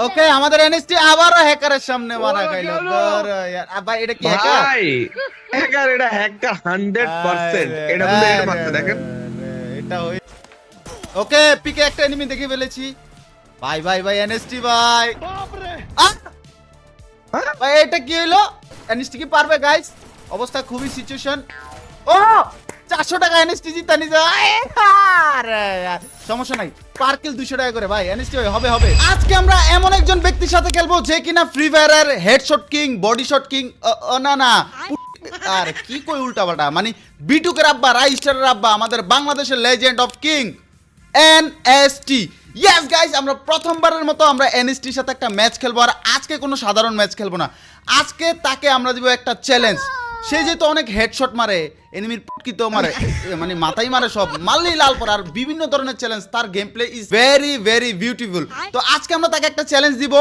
ওকে আমাদের এনএসটি আবারও হ্যাকারের সামনে মারা খাইলো ভাই এটা কি হ্যাকার ভাই হ্যাকার এটা হ্যাকার 100% এটা কিন্তু এটা মারতে দেখেন এটা হই ওকে পিকে একটা এনিমি দেখে ফেলেছি ভাই ভাই ভাই এনএসটি ভাই ভাই এটা কি হলো এনএসটি কি পারবে গাইস অবস্থা খুবই সিচুয়েশন ও 400 টাকা এনএসটি জিতানি যায় আরে সমস্যা নাই পার কিল 200 টাকা করে ভাই এনএসটি হবে হবে আজকে আমরা এমন একজন ব্যক্তির সাথে খেলবো যে কিনা ফ্রি ফায়ারের headshot king body shot king না না আর কি কই উল্টাপাল্টা মানে বিটুকের আব্বা রাইস্টারের আব্বা আমাদের বাংলাদেশের legend of king NST yes guys আমরা প্রথমবারের মতো আমরা এনএসটির সাথে একটা ম্যাচ খেলবো আর আজকে কোনো সাধারণ ম্যাচ খেলবো না আজকে তাকে আমরা দিব একটা চ্যালেঞ্জ সে যেহেতু অনেক হেডশট মারে এনিমির পুটকিতেও মারে মানে মাথায় মারে সব মারলেই লাল পড়ে আর বিভিন্ন ধরনের চ্যালেঞ্জ তার game play is very very beautiful তো আজকে আমরা তাকে একটা চ্যালেঞ্জ দিব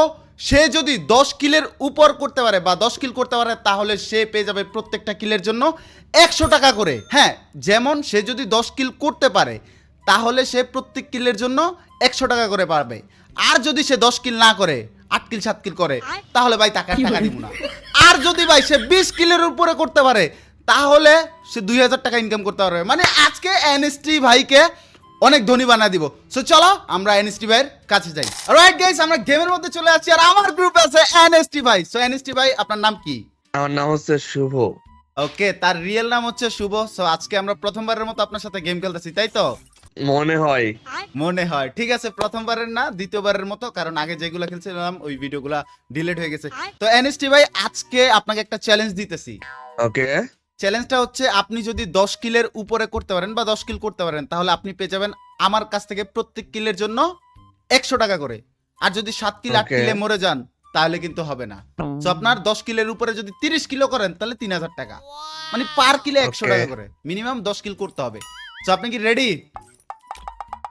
সে যদি 10 কিলের উপর করতে পারে বা 10 কিল করতে পারে তাহলে সে পেয়ে যাবে প্রত্যেকটা কিলের জন্য 100 টাকা করে হ্যাঁ যেমন সে যদি 10 কিল করতে পারে তাহলে সে প্রত্যেক কিলের জন্য 100 টাকা করে পাবে আর যদি সে 10 কিল না করে 8 কিল 7 কিল করে তাহলে ভাই তাকে টাকা দিব না আর যদি ভাই সে 20 কিলের উপরে করতে পারে তাহলে সে 2000 টাকা ইনকাম করতে পারবে মানে আজকে এনএসটি ভাইকে অনেক ধনী বানা দিব সো চলো আমরা এনএসটি ভাইয়ের কাছে যাই অলরাইট গাইস আমরা গেমের মধ্যে চলে আসছি আর আমার গ্রুপে আছে এনএসটি ভাই সো এনএসটি ভাই আপনার নাম কি আমার নাম হচ্ছে শুভ ওকে তার রিয়েল নাম হচ্ছে শুভ সো আজকে আমরা প্রথমবারের মতো আপনার সাথে গেম খেলতেছি তাই তো মনে হয় ঠিক আছে প্রথমবারের না দ্বিতীয়বারের মতো কারণ আগে যেগুলো খেলছিলাম ওই ভিডিওগুলো ডিলিট হয়ে গেছে তো এনএসটি ভাই আজকে আপনাকে একটা চ্যালেঞ্জ দিতেছি ওকে চ্যালেঞ্জটা হচ্ছে আপনি যদি 10 কিলের উপরে করতে পারেন বা 10 কিল করতে পারেন তাহলে আপনি পেয়ে যাবেন আমার কাছ থেকে প্রত্যেক কিলের জন্য 100 টাকা করে আর যদি 7 কিল 8 কিলে মরে যান তাহলে কিন্তু হবে না সো আপনার 10 কিলের উপরে যদি 30 কিলো করেন তাহলে 3000 টাকা মানে পার কিলে 100 টাকা করে মিনিমাম 10 কিল করতে হবে সো আপনি কি ready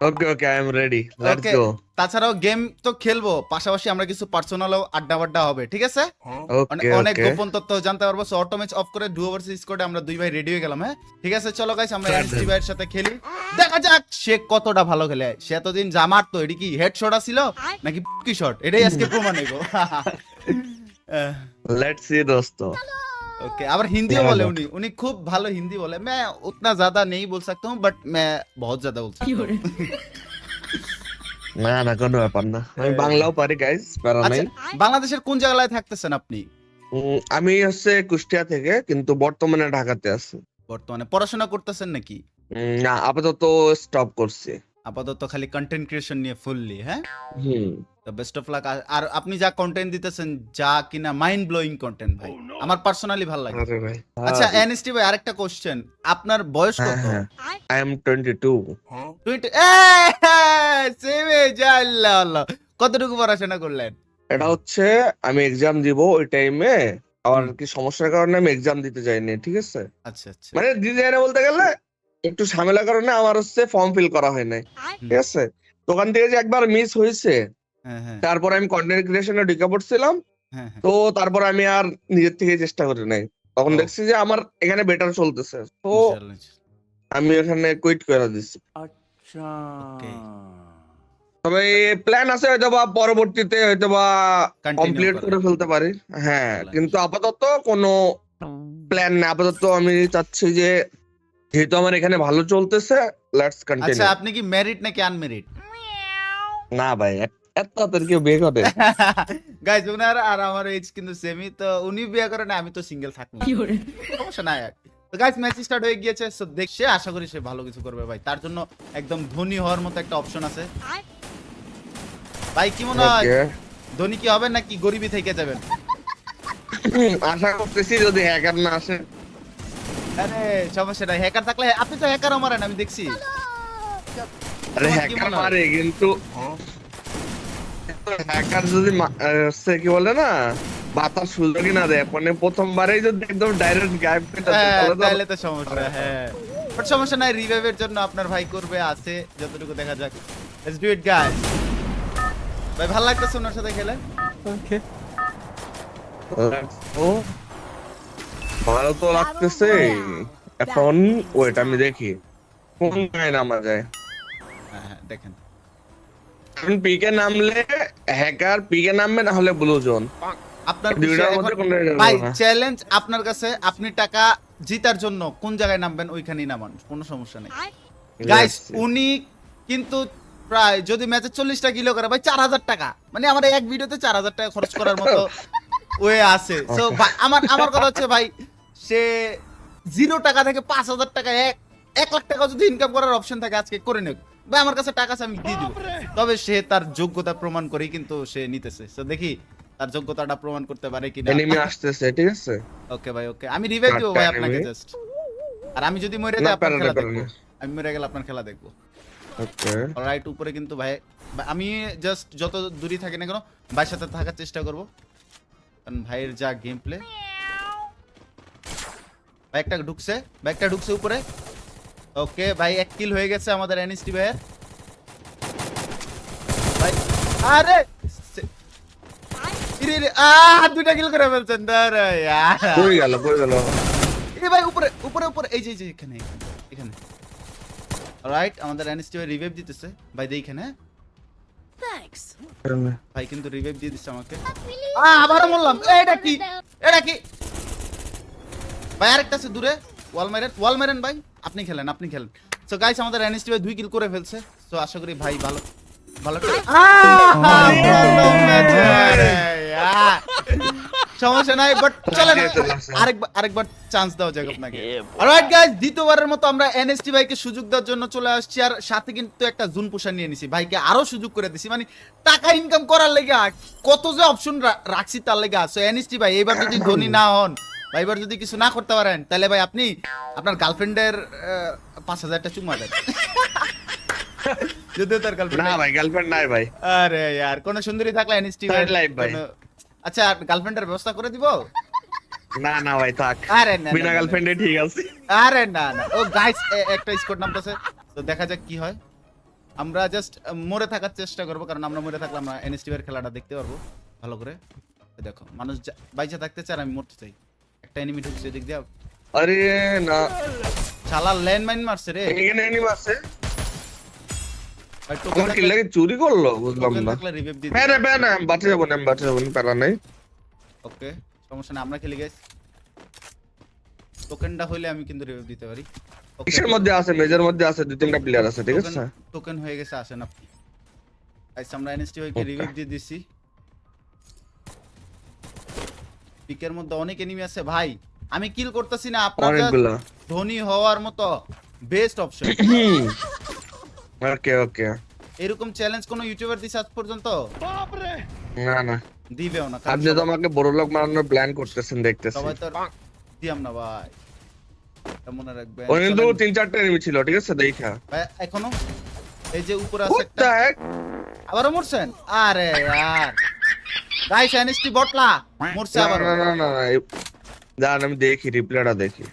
okay okay I am ready let's go তাছাড়াও গেম তো খেলবো পাশাপাশি আমরা কিছু পার্সোনালও আড্ডা হবে ঠিক আছে ওকে অনেক গোপন তথ্য জানতে পারবো সো অটো ম্যাচ অফ করে ডুও ভার্সেস স্কোয়াডে আমরা দুই ভাই রেডি হয়ে গেলাম হ্যাঁ ঠিক আছে চলো গাইস আমরা এনএসটি ভাইয়ের সাথে খেলি দেখা যাক সে কতটা ভালো খেলে সে এতদিন যা মারতো এটি কি হেডশট ছিল নাকি কি শট এটাই আজকে প্রমাণ হইবো লেটস সি দোস্ত ओके अब हिंदी बोले उन्हीं खूब भालो हिंदी बोले मैं उतना ज्यादा नहीं बोल सकता हूँ बट मैं बहुत ज्यादा बोल सकता हूँ না না কোনো ব্যাপার না আমি বাংলাও পারি গাইস প্যারা নাই বাংলাদেশের কোন জায়গায় থাকতেছেন আপনি আমি হচ্ছে কুষ্টিয়া থেকে কিন্তু বর্তমানে ঢাকাতে আছি বর্তমানে পড়াশোনা করতেছেন নাকি না আপাতত স্টপ করছি আপাতত খালি কন্টেন্ট ক্রিয়েশন নিয়ে ফুললি হ্যাঁ হুম তো বেস্ট অফ লাক আর আপনি যা কন্টেন্ট দিতেছেন যা কিনা মাইন্ড ব্লোয়িং কন্টেন্ট ভাই আমার পার্সোনালি ভালো লাগে আরে ভাই আচ্ছা এনএসটি ভাই আরেকটা কোশ্চেন আপনার বয়স কত আই এম 22 20 সেমে জাল্লাহ আল্লাহ কতটুকু পড়াশোনা করলেন এটা হচ্ছে আমি এক্সাম দিব ওই টাইমে আর কি সমস্যার কারণে আমি এক্সাম দিতে যাইনি ঠিক আছে আচ্ছা আচ্ছা মানে দিতে যাই না বলতে গেলে একটু ঝামেলার কারণে আমার হচ্ছে ফর্ম ফিল করা হয় নাই ঠিক আছে দোকান থেকে যে একবার মিস হয়েছে তারপর আমি কন্টেন্ট ক্রিয়েশনে ঢুকে পড়ছিলাম তো তারপর আমি আর নিজের থেকে চেষ্টা করি নাই তখন দেখছি যে আমার এখানে বেটার চলতেছে তো আমি এখানে কুইট করে দিচ্ছি আচ্ছা তবে প্ল্যান আছে হয়তো বা পরবর্তীতে হয়তো বা কমপ্লিট করে ফেলতে পারি হ্যাঁ কিন্তু আপাতত কোনো প্ল্যান না আপাতত আমি চাচ্ছি যে যেহেতু আমার এখানে ভালো চলতেছে লেটস কন্টিনিউ আচ্ছা আপনি কি ম্যারিড নাকি আনম্যারিড না ভাই এত তাড়াতাড়ি কেউ বিয়ে করে গাইস উনার আর আমার এজ কিন্তু সেমই তো উনি বিয়ে করে না আমি তো সিঙ্গেল থাকবো সমস্যা নাই তো গাইস ম্যাচ স্টার্ট হয়ে গিয়েছে সো দেখছে আশা করি সে ভালো কিছু করবে ভাই তার জন্য একদম ধনী হওয়ার মতো একটা অপশন আছে ভাই কি মনে হয় ধনী কি হবেন নাকি গরিবই থেকে যাবেন আশা করতেছি যদি হ্যাকার না আসে আরে সমস্যা নাই হ্যাকার থাকলে আপনি তো হ্যাকারও মারেন আমি দেখছি আরে হ্যাকার মারে কিন্তু হ্যাকার যদি সে কি বলে না বাতার সুযোগই না দেয় মানে প্রথমবারেই যদি একদম ডাইরেক্ট গায়েব করে তাহলে তো সমস্যা হ্যাঁ বাট সমস্যা নাই রিভাইভের জন্য আপনার ভাই করবে আছে যতটুকু দেখা যাক লেটস ডু ইট গাইস ভাই ভালো লাগতেছে ওনার সাথে খেলে ওকে ও ভালো তো লাগতেছে এখন ওয়েট আমি দেখি কোন গায়ে নামা যায় হ্যাঁ দেখেন এখন পিকে নামলে হ্যাকার পিকে নামবে না হলে ব্লু জোন, আপনার দুইটার বিষয় মধ্যে এখন- কোনটা নিতে ভাই পারবো না। চ্যালেঞ্জ আপনার কাছে, আপনি টাকা জিতার জন্য কোন জায়গায় নামবেন ওইখানেই নামান, কোনো সমস্যা নেই গাইস। Yes. উনি কিন্তু প্রায় যদি ম্যাচে 40টা কিলো করে ভাই 4000 টাকা, মানে আমার এক ভিডিওতে 4000 টাকা খরচ করার মতো ওয়ে আছে। সো আমার আমার কথা হচ্ছে ভাই, সে 0 টাকা থেকে 5000 টাকা 1 লাখ টাকা যদি ইনকাম করার অপশন থাকে আজকে করে নেব ভাই, আমার কাছে টাকা আছে আমি দিয়ে দিব, তবে সে তার যোগ্যতা প্রমাণ করেই কিন্তু সে নিতেছে। সো দেখি তার যোগ্যতাটা প্রমাণ করতে পারে কিনা। এনিমি আসতেছে, ঠিক আছে? ওকে ভাই ওকে, আমি রিভাইভ দিব ভাই চারটা আপনাকে enemy। জাস্ট, আর আমি যদি মরে না, যাই আপনার প্যারা খেলা নেই, দেখবো, প্যারা আমি মরে গেলে আপনার খেলা দেখবো। ওকে। অলরাইট, উপরে কিন্তু ভাই আমি জাস্ট যত দূরই থাকি না কেন ভাইয়ের সাথে থাকার চেষ্টা করব, কারণ ভাইয়ের যা গেম প্লে। ভাই একটা ঢুকছে উপরে। ওকে ভাই, 1 কিল হয়ে গেছে আমাদের এনএসটি ভাইয়ের। ভাই আরে ইরে ইরে, 2টা কিল করে ফেলছেন দাঁড়া ইয়ার। কই গেল? এ ভাই উপরে উপরে উপরে, এই যে এখানে এখানে। অলরাইট, আমাদের এনএসটি ভাই রিভাইভ দিতেছে ভাই, দেই এখানে ভাই কিন্তু রিভাইভ দিয়ে দিচ্ছে আমাকে। আবারও বললাম এটা কি ভাই, আরেকটা আছে দূরে, ওয়াল মেরেন ভাই, আপনি খেলেন। সো গাইস, আমাদের এনএসটি ভাই 2 কিল করে ফেলছে। সো আশা করি ভাই ভালো সমস্যা নাই, বাট চলেন আরেকবার চান্স দাও যাক আপনাকে। অলরাইট গাইস, দ্বিতীয়বারের মতো আমরা এনএসটি ভাইকে সুযোগ দেওয়ার জন্য চলে আসছি, আর সাথে কিন্তু একটা জুন পোষা নিয়ে নিছি, ভাইকে আরো সুযোগ করে দিছি, মানে টাকা ইনকাম করার লেগে কত যে অপশন রাখছি তার লেগে। সো এনএসটি ভাই এবার যদি ধনী না হন, ভাই এবার যদি কিছু না করতে পারেন, তাহলে ভাই আপনি আপনার গার্লফ্রেন্ডের 5000 টা চুমা দেন। যদি তার গার্লফ্রেন্ড না ভাই, গার্লফ্রেন্ড নাই ভাই। আরে यार, কোন সুন্দরী থাকলে এনএসটি Third life ভাই। আচ্ছা, গার্লফ্রেন্ডের ব্যবস্থা করে দিব। না ভাই, থাক, আরে না বিনা গার্লফ্রেন্ডে ঠিক আছে। আরে না ও গাইস, একটা স্কোর নামতেছে, তো দেখা যাক কি হয়। আমরা জাস্ট মরে থাকার চেষ্টা করব, কারণ আমরা মরে থাকলে আমরা এনএসটি এর খেলাটা দেখতে পারবো ভালো করে। দেখো, মানুষ বাইচা থাকতে চায়, আমি মরতে চাই। একটা এনিমি ঢুকছে দিক দিয়ে, আরে না, শালা ল্যান্ডমাইন মারছে রে এখানে এনিমি আছে। ভাই। আমার কিল্লাকে চুরি করলো, বুঝলাম না। থাকলে রিভাইভ দি। হ্যাঁ রে, না আমি বাঁচে যাবো না, প্যারা নাই। ওকে, সমস্যা না, আমরা খেলি গাইস। টোকেনটা হইলে আমি কিন্তু রিভাইভ দিতে পারি। কিসের মধ্যে আছে? মেজর মধ্যে আছে, 2-3টা প্লেয়ার আছে, ঠিক আছে? টোকেন হয়ে গেছে, আসেন আপনি। গাইস, আমরা এনএসটি হইকে রিভাইভ দিয়ে দিছি। পিকের মধ্যে অনেক এনিমি আছে ভাই, আমি কিল করতেছি না, আপনারা অনেকগুলা। ধনী হওয়ার মতো বেস্ট অপশন। ওকে। এরকম চ্যালেঞ্জ কোন ইউটিউবার দিছে আজ পর্যন্ত? না দিবেও না, কারণ আপনি তো আমাকে বড় লোক বানানোর প্ল্যান করতেছেন দেখতেছি। সবাই তো দিয়াম না ভাই, এটা মনে রাখবেন। ওখানে তো চলেন। 3-4টা এনিমি ছিল, ঠিক আছে? দেখা ভাই এখনো এই যে উপরে আছে একটা, কোথায়? আবারও মরছেন? আরে यार, গাইস এনএসটি বটলা মরছে না আবারও। না দাঁড়ান, আমি দেখি, রিপ্লাইটা দেখি।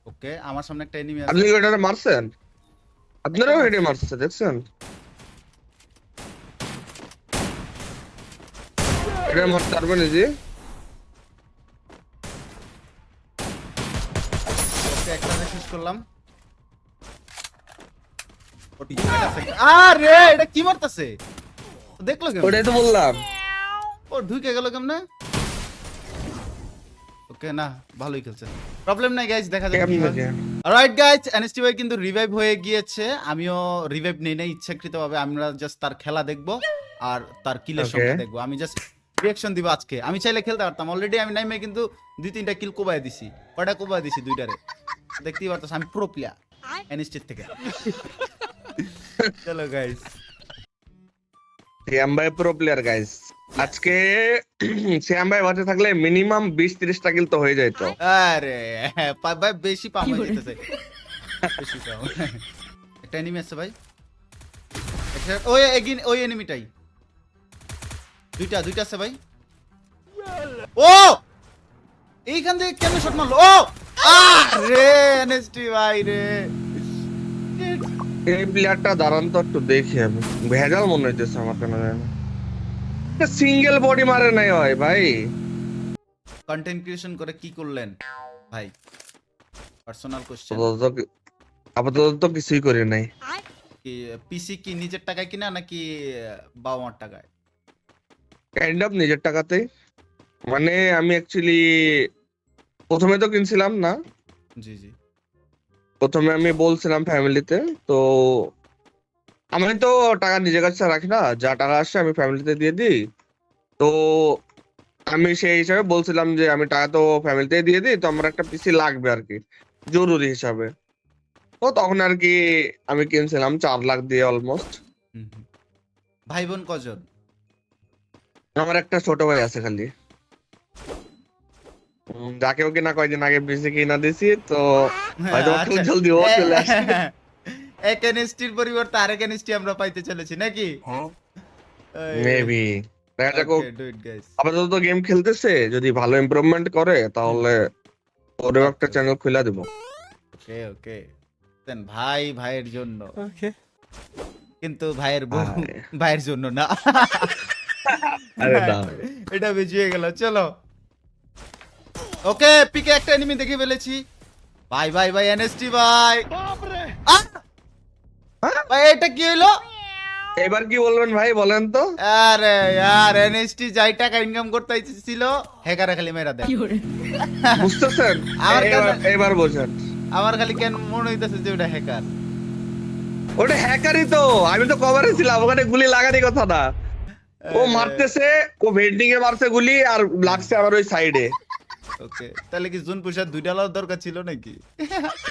ওকে, আমার সামনে একটা এনিমি আপনি আছে। কি ওটারে মারছেন? আপনারাও হেডে মারছে, দেখছেন? এটা মারতে পারবেন জি? ওকে, একটা শেষ করলাম। ও টিমমেট আছে। আরে এটা কি মারতাছে? দেখলো কেমন? ওটাই তো বললাম। ও ঢুকে গেল কেমনে? ওকে, না ভালোই খেলছে, প্রবলেম নাই গাইস, দেখা যাক কি হয়। অলরাইট গাইস, এনএসটি ভাই কিন্তু রিভাইভ হয়ে গিয়েছে, আমিও রিভাইভ নেই না ইচ্ছাকৃতভাবে। আমরা জাস্ট তার খেলা দেখবো আর তার কিলের সংখ্যা দেখবো। আমি জাস্ট রিঅ্যাকশন দিব আজকে। আমি চাইলে খেলতে পারতাম, অলরেডি আমি নাইমে কিন্তু 2-3টা কিল কোবাই দিছি। কয়টা কোবাই দিছি? 2টারে। দেখতেই পারতাছ আমি প্রো প্লেয়ার এনএসটি থেকে। চলো গাইস, শ্যাম ভাই প্রো প্লেয়ার গাইস। আজকে শ্যাম ভাই বাঁচে থাকলে মিনিমাম 20-30টা কিল তো হয়ে যেত। আরে ভাই বেশি পাম হয়ে যেতেছে, বেশি পাম। একটা এনিমি আছে ভাই, একটা ওই এগিন, ওই এনিমিটাই। দুইটা আছে ভাই। ও এইখান থেকে কেমনে শট মারলো? ও আরে এনএসটি ভাই রে, এই প্লেয়ারটা দাঁড়ান তো একটু দেখি, আমি ভেজাল মনে হইতেছে আমার কেন জানি। সিঙ্গেল বডি মারে নাই হয় ভাই। কন্টেন্ট ক্রিয়েশন করে কি করলেন ভাই? Personal question. আপাতত তো কিছুই করি নাই। কি পিসি কি নিজের টাকায় কিনা নাকি বাবা মার টাকায়? কাইন্ড অফ নিজের টাকাতেই। মানে আমি অ্যাকচুয়ালি প্রথমে তো কিনছিলাম না, জি জি। প্রথমে আমি বলছিলাম ফ্যামিলিতে। তো আমি তো টাকা নিজের কাছে রাখি না, যা টাকা আসছে আমি ফ্যামিলিতে দিয়ে দিই। তো আমি সেই হিসাবে বলছিলাম যে আমি টাকা তো ফ্যামিলিতে দিয়ে দিই, তো আমার একটা পিসি লাগবে আর কি, জরুরি হিসাবে। তো তখন আর কি আমি কিনছিলাম 4 লাখ দিয়ে অলমোস্ট। হুম, হুম। ভাই বোন কজন? আমার একটা ছোট ভাই আছে খালি, যাকেও কিনা কয়দিন আগে পিসি কিনা দিছি। তো হয়তো খুব আচ্ছা। জলদি ও চলে আসবে। এক এনএসটির পরিবর্তে আরেক এনএসটি আমরা পাইতে চলেছি নাকি? মেবি দেখা যাক। ও ওকে ডু ইট গাইস। আপাতত তো গেম খেলতেছে, যদি ভালো ইমপ্রুভমেন্ট করে তাহলে ওরও একটা Okay. চ্যানেল খুলে দিব। ওকে ওকে। দেন ভাই ভাইয়ের জন্য, ওকে। কিন্তু ভাইয়ের বউ ভাই। ভাইয়ের জন্য না। আরে না এটা বেশি হয়ে গেল। চলো ওকে, পিকে একটা এনিমি দেখে ফেলেছি। ভাই ভাই ভাই এনএসটি ভাই। আহ! ভাই এটা কি হলো? এবার কি বলবেন ভাই, বলেন তো। আরে यार এনএসটি যাই টাকা ইনকাম করতে ছিল, হ্যাকারে খালি মেরা দেয়। বুঝতেছেন? আমার এবার বোঝেন। আমার খালি কেন মনে হইতাছে যে ওটা হ্যাকার। ওটা হ্যাকারই তো, আমি তো কভারে ছিলাম, ওখানে গুলি লাগারই কথা না। ও মারতেছে, ও ভেন্ডিং এ মারছে গুলি আর লাগছে আবার ওই সাইডে। ওকে, তাহলে কি জুন পুষার দুইটা লাল দরকার ছিল নাকি?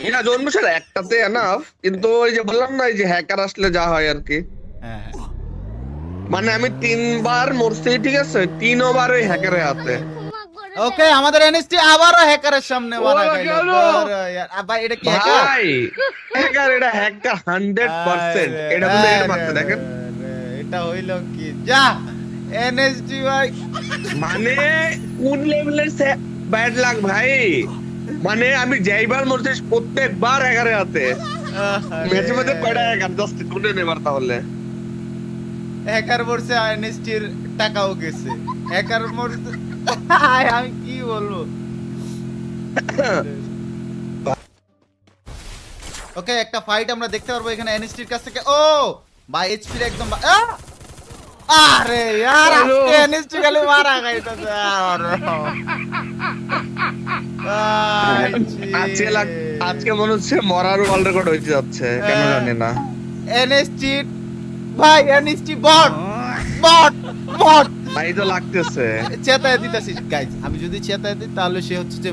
এটা জন্মস্যার একটাতে এনাফ, কিন্তু ওই যে বললাম না, এই যে হ্যাকার আসলে যা হয় আর কি। হ্যাঁ হ্যাঁ। মানে আমি 3 বার মরছি, ঠিক আছে, 3বার ওই হ্যাকারের হাতে। ওকে, আমাদের এনএসটি আবারও হ্যাকারের সামনে মারা ওরা গেল। গেল। ভাই এটা কি হ্যাকার? ভাই হ্যাকার, এটা হ্যাকার 100%। এটা কিন্তু এর মারতে দেখেন। এটা হইল কি? যা এনএসটি ভাই। মানে কোন লেভেলের ব্যাড লাক ভাই। মানে আমি যেইবার মরছি প্রত্যেকবার হ্যাকারের হাতে। ম্যাচে মধ্যে কয়টা হ্যাকার জাস্ট গুনে নেবার তাহলে। হ্যাকার মরছে, এনএসটির টাকাও গেছে। হ্যাকার মরছে। আমি কি বলবো? ওকে, একটা ফাইট আমরা দেখতে পারবো এখানে এনএসটির কাছ থেকে। ও ভাই এইচপি একদম আরে यार আজকে এনএসটি খালি মারা খাইতেছে। আজকে মনে হচ্ছে মরার ওয়ার্ল্ড রেকর্ড হইতে যাচ্ছে, কেন জানি না। এনএসটি ভাই, এনএসটি বট বট বট ভাই তো লাগতেছে। চেতায় দিতেছি গাইজ। আমি যদি চেতায় দিই তাহলে সে হচ্ছে যে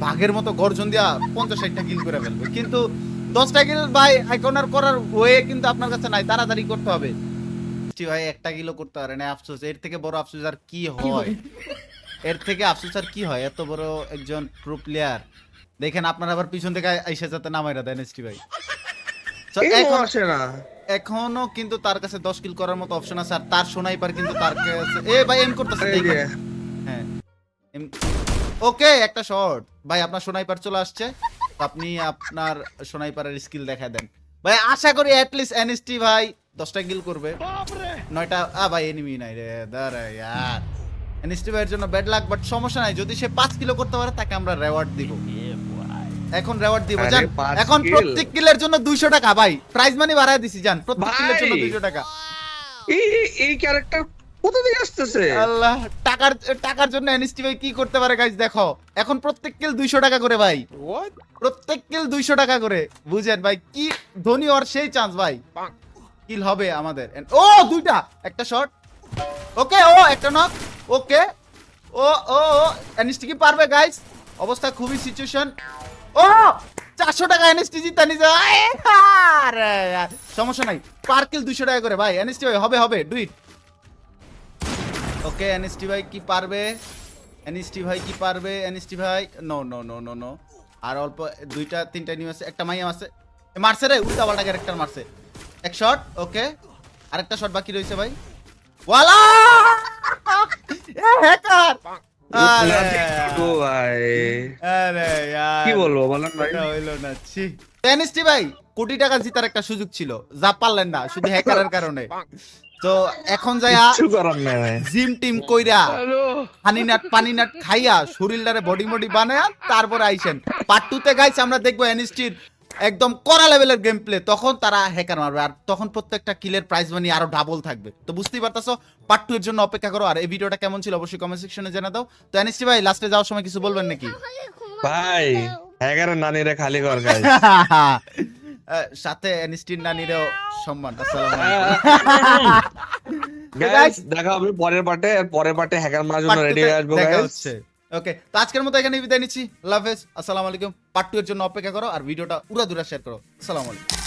বাঘের মতো গর্জন দিয়া 50-60টা কিল করে ফেলবে, কিন্তু 10টা কিল ভাই আইকনার করার ওয়ে কিন্তু আপনার কাছে নাই। তাড়াতাড়ি করতে হবে ভাই, একটা কিলো করতে পারে না। আফসোস, এর থেকে বড় আফসোস আর কি হয়? এর থেকে আফসোস আর কি হয়? এত বড় একজন প্রো প্লেয়ার দেখেন, আপনার আবার পিছন থেকে আইসা যাতে নামাইরা দেন এনএসটি ভাই। So, এখন আসে না। এখনো কিন্তু তার কাছে 10 কিল করার মতো অপশন আছে, আর তার সোনাইপার কিন্তু তার কাছে। এ ভাই এম করতেছে এই যে, হ্যাঁ ওকে, একটা শট ভাই। আপনার সোনাইপার চলে আসছে, তো আপনি আপনার সোনাইপারের স্কিল দেখা দেন ভাই। আশা করি অ্যাট লিস্ট এনএসটি ভাই 10টা কিল করবে, 9টা। ভাই এনিমি নাই রে, দাঁড়া यार। এনএসটি ভাইয়ের জন্য ব্যাড লাক, বাট সমস্যা নাই, যদি সে 5 কিলো করতে পারে তাকে আমরা রিওয়ার্ড দিব। এখন রিওয়ার্ড দিব আরে জান। 5 এখন কিল। প্রত্যেক কিলের জন্য 200 টাকা ভাই, প্রাইজ মানি বাড়ায় দিছি জান। প্রত্যেক কিলের জন্য ভাই। 200 টাকা। এই ক্যারেক্টার কোথা থেকে আসতেছে? আল্লাহ, টাকার জন্য এনএসটি ভাই কি করতে পারে গাইস দেখো। এখন প্রত্যেক কিল 200 টাকা করে ভাই, প্রত্যেক কিল 200 টাকা করে। বুঝেন ভাই কি ধনী ওর সেই চান্স ভাই, কিল হবে আমাদের। ও দুইটা, একটা শট। ওকে, ও একটা নক। ওকে, ও ও এনএসটি কি পারবে গাইস? অবস্থা খুবই সিচুয়েশন। ও 400 টাকা এনএসটি জিতা নিছে। আরে यार, সমস্যা নাই, পার কিল 200 টাকা করে ভাই। এনএসটি ভাই হবে হবে, ডু ইট। ওকে, এনএসটি ভাই কি পারবে? এনএসটি ভাই কি পারবে? এনএসটি ভাই no no no no no. আর অল্প 2টা 3টা নিউ আছে, একটা মাইয়া আছে। মারছে রে, উল্টা পাল্টা ক্যারেক্টার মারছে। এক শট। ওকে, আরেকটা শট বাকি রয়েছে ভাই। ওয়ালা এ হ্যাকার। আরে यार, কি বলবো বলেন ভাই। এটা হইলো না। ছি, এনএসটি ভাই কোটি টাকা জিতার একটা সুযোগ ছিল, যা পারলেন না শুধু হ্যাকারের কারণে। তো এখন যাইয়া কিছু করার নাই ভাই। জিম টিম কইরা পানি নাট খাইয়া শরীরটারে বডি বানায়া তারপরে আইছেন। পার্ট 2 তে গাইস আমরা দেখবো এনএসটির একদম কড়া লেভেলের গেম প্লে, তখন তারা হ্যাকার মারবে, আর তখন প্রত্যেকটা কিলের প্রাইস মানি আরো ডাবল থাকবে। তো বুঝতেই পারতাছো, পার্ট 2 এর জন্য অপেক্ষা করো। আর এই ভিডিওটা কেমন ছিল অবশ্যই কমেন্ট সেকশনে জানা দাও। তো এনএসটি ভাই লাস্টে যাওয়ার সময় কিছু বলবেন নাকি? ভাই হ্যাকারের নানিরে খালি কর গাইস। সাথে এনএসটির নানিরও সম্মান। আসসালামু আলাইকুম গাইস দেখা হবে পরের পার্টে হ্যাকার মারার জন্য রেডি হয়ে আসবো গাইস। ওকে, তো আজকের মতো এখানে বিদায় নিচ্ছি। আল্লাহ হাফেজ, আসসালামু আলাইকুম। পার্ট 2 এর জন্য অপেক্ষা করো আর ভিডিওটা উড়াধুরা শেয়ার করো। আসসালামু আলাইকুম।